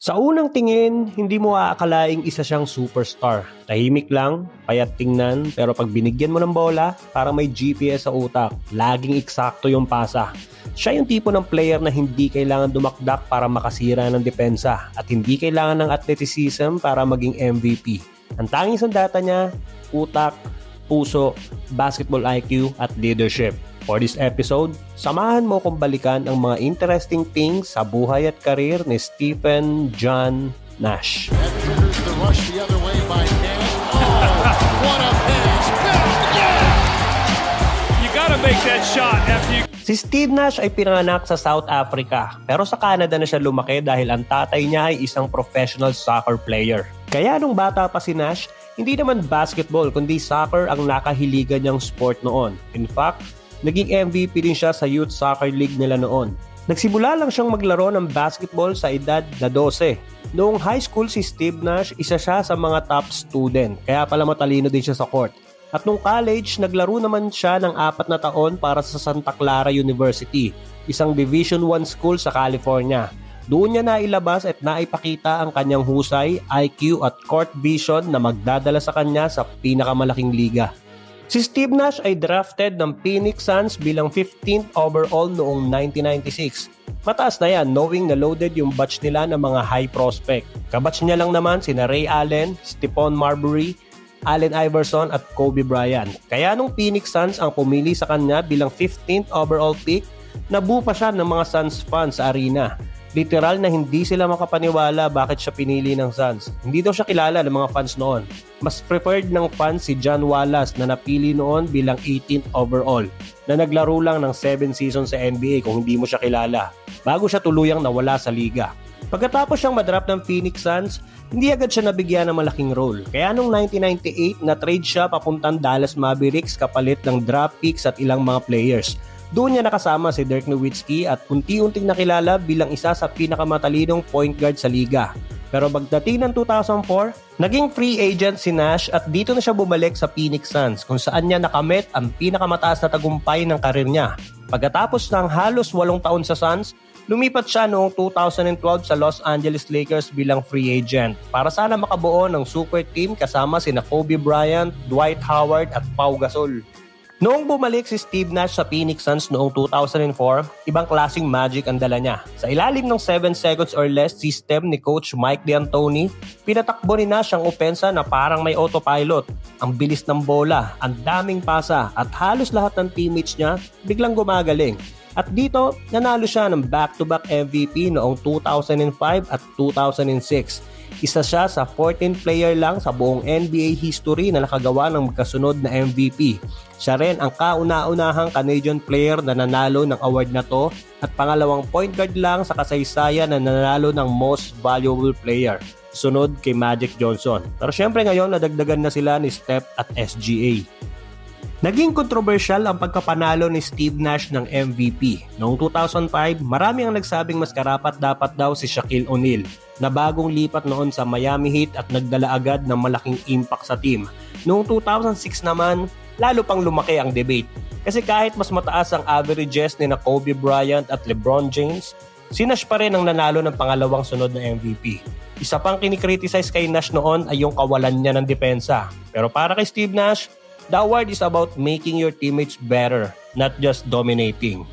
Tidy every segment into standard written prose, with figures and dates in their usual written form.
Sa unang tingin, hindi mo aakalaing isa siyang superstar. Tahimik lang, payat tingnan, pero pag binigyan mo ng bola, parang may GPS sa utak. Laging eksakto yung pasa. Siya yung tipo ng player na hindi kailangan dumakdak para makasira ng depensa at hindi kailangan ng athleticism para maging MVP. Ang tanging sandata niya, utak, puso, basketball IQ at leadership. For this episode, samahan mo kong balikan ang mga interesting things sa buhay at karir ni Stephen John Nash. That triggers the rush the other way by Nash. Oh, what a pass! Yeah! You gotta make that shot after you... Si Steve Nash ay pinanganak sa South Africa, pero sa Canada na siya lumaki dahil ang tatay niya ay isang professional soccer player. Kaya nung bata pa si Nash, hindi naman basketball kundi soccer ang nakahiligan niyang sport noon. In fact, naging MVP din siya sa Youth Soccer League nila noon. Nagsimula lang siyang maglaro ng basketball sa edad na 12. Noong high school si Steve Nash, isa siya sa mga top student, kaya pala matalino din siya sa court. At nung college, naglaro naman siya ng 4 na taon para sa Santa Clara University, isang Division I school sa California. Doon niya nailabas at naipakita ang kanyang husay, IQ at court vision na magdadala sa kanya sa pinakamalaking liga. Si Steve Nash ay drafted ng Phoenix Suns bilang 15th overall noong 1996. Mataas na yan knowing na loaded yung batch nila ng mga high prospect. Kabatch niya lang naman sina Ray Allen, Stephon Marbury, Allen Iverson at Kobe Bryant. Kaya nung Phoenix Suns ang pumili sa kanya bilang 15th overall pick, nabuo pa siya ng mga Suns fans sa arena. Literal na hindi sila makapaniwala bakit siya pinili ng Suns. Hindi daw siya kilala ng mga fans noon. Mas preferred ng fans si John Wallace na napili noon bilang 18th overall na naglaro lang ng 7 seasons sa NBA kung hindi mo siya kilala bago siya tuluyang nawala sa liga. Pagkatapos siyang madraft ng Phoenix Suns, hindi agad siya nabigyan ng malaking role. Kaya noong 1998, na-trade siya papuntang Dallas Mavericks kapalit ng draft picks at ilang mga players. Doon niya nakasama si Dirk Nowitzki at unti-unting nakilala bilang isa sa pinakamatalinong point guard sa liga. Pero pagdating ng 2004, naging free agent si Nash at dito na siya bumalik sa Phoenix Suns kung saan niya nakamit ang pinakamataas na tagumpay ng karir niya. Pagkatapos ng halos 8 taon sa Suns, lumipat siya noong 2012 sa Los Angeles Lakers bilang free agent para sana makabuo ng super team kasama sina Kobe Bryant, Dwight Howard at Pau Gasol. Noong bumalik si Steve Nash sa Phoenix Suns noong 2004, ibang klaseng magic ang dala niya. Sa ilalim ng 7 seconds or less system ni Coach Mike D'Antoni, pinatakbo ni Nash ang opensa na parang may autopilot. Ang bilis ng bola, ang daming pasa at halos lahat ng teammates niya biglang gumagaling. At dito, nanalo siya ng back-to-back MVP noong 2005 at 2006. Isa siya sa 14 player lang sa buong NBA history na nakagawa ng magkasunod na MVP. Siya rin ang kauna-unahang Canadian player na nanalo ng award na to at pangalawang point guard lang sa kasaysayan na nanalo ng Most Valuable Player, sunod kay Magic Johnson. Pero syempre ngayon nadagdagan na sila ni Steph at SGA. Naging kontrobersyal ang pagkapanalo ni Steve Nash ng MVP. Noong 2005, marami ang nagsabing mas karapat dapat daw si Shaquille O'Neal na bagong lipat noon sa Miami Heat at nagdala agad ng malaking impact sa team. Noong 2006 naman, lalo pang lumaki ang debate. Kasi kahit mas mataas ang averages ni na Kobe Bryant at LeBron James, si Nash pa rin ang nanalo ng pangalawang sunod na MVP. Isa pang kinikriticize kay Nash noon ay yung kawalan niya ng depensa. Pero para kay Steve Nash, the award is about making your teammates better, not just dominating.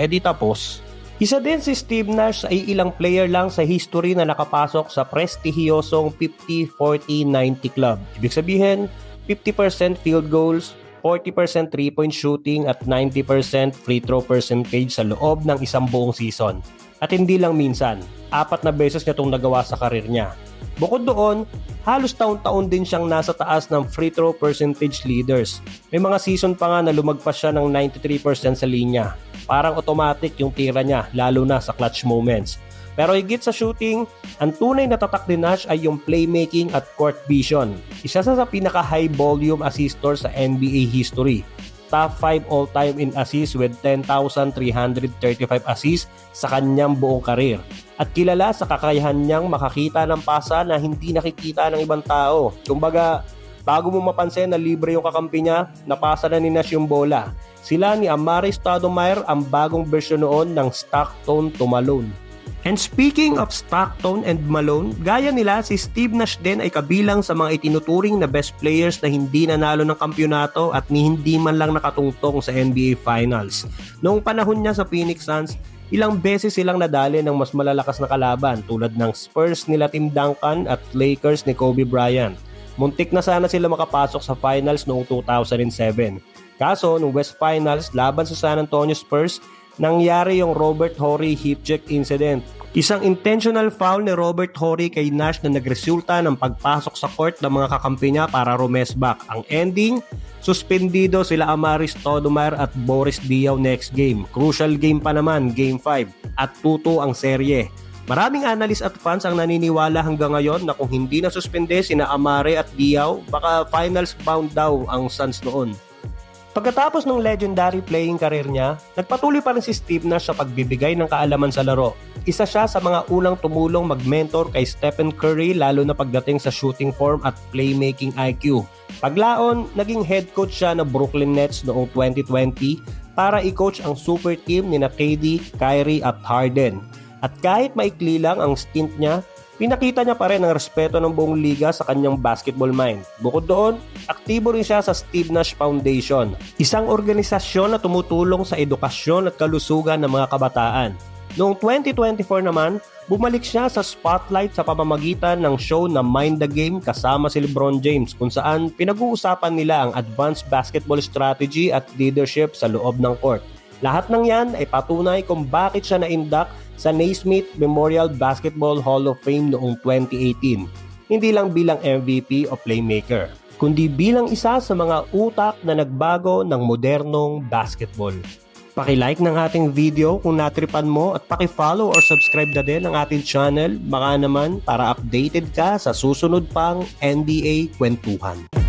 Di tapos. Isa din si Steve Nash ay ilang player lang sa history na nakapasok sa prestihiyosong 50-40-90 club. Ibig sabihin, 50% field goals, 40% 3-point shooting at 90% free throw percentage sa loob ng isang buong season. At hindi lang minsan, 4 na beses niya itong nagawa sa karir niya. Bukod doon, halos taon-taon din siyang nasa taas ng free throw percentage leaders. May mga season pa nga na lumagpas siya ng 93% sa linya. Parang automatic yung tira niya, lalo na sa clutch moments. Pero higit sa shooting, ang tunay na tatak ni Nash ay yung playmaking at court vision. Isa sa pinaka-high volume assister sa NBA history. Top 5 all-time in assists with 10,335 assists sa kanyang buong karir. At kilala sa kakayahan niyang makakita ng pasa na hindi nakikita ng ibang tao. Kumbaga, bago mo mapansin na libre yung kakampi niya, napasa na ni Nash yung bola. Sila ni Amar'e Stoudemire ang bagong version noon ng Stockton to Malone. And speaking of Stockton and Malone, gaya nila, si Steve Nash din ay kabilang sa mga itinuturing na best players na hindi nanalo ng kampyonato at ni hindi man lang nakatungtong sa NBA Finals. Noong panahon niya sa Phoenix Suns, ilang beses silang nadali ng mas malalakas na kalaban tulad ng Spurs nila Tim Duncan at Lakers ni Kobe Bryant. Muntik na sana sila makapasok sa Finals noong 2007. Kaso, noong West Finals laban sa San Antonio Spurs, nangyari yung Robert Horry hip check incident. Isang intentional foul ni Robert Horry kay Nash na nagresulta ng pagpasok sa court ng mga kakampi niya para rumesback. Ang ending, suspendido sila Amaris Stoudemire at Boris Diaw next game. Crucial game pa naman, Game 5, at 2-2 ang serye. Maraming analyst at fans ang naniniwala hanggang ngayon na kung hindi na suspende sina Amare at Diaw, baka finals bound daw ang Suns noon. Pagkatapos ng legendary playing career niya, nagpatuloy pa rin si Steve Nash sa pagbibigay ng kaalaman sa laro. Isa siya sa mga unang tumulong mag-mentor kay Stephen Curry lalo na pagdating sa shooting form at playmaking IQ. Paglaon, naging head coach siya ng Brooklyn Nets noong 2020 para i-coach ang super team ni KD, Kyrie at Harden. At kahit maikli lang ang stint niya, pinakita niya pa rin ang respeto ng buong liga sa kanyang basketball mind. Bukod doon, aktibo rin siya sa Steve Nash Foundation, isang organisasyon na tumutulong sa edukasyon at kalusugan ng mga kabataan. Noong 2024 naman, bumalik siya sa spotlight sa pamamagitan ng show na Mind the Game kasama si LeBron James kung saan pinag-uusapan nila ang advanced basketball strategy at leadership sa loob ng court. Lahat ng yan ay patunay kung bakit siya na-induct sa Naismith Memorial Basketball Hall of Fame noong 2018. Hindi lang bilang MVP o playmaker, kundi bilang isa sa mga utak na nagbago ng modernong basketball. Paki-like ng ating video kung natripan mo at paki-follow or subscribe na din ang ating channel, baka naman para updated ka sa susunod pang NBA kwentuhan.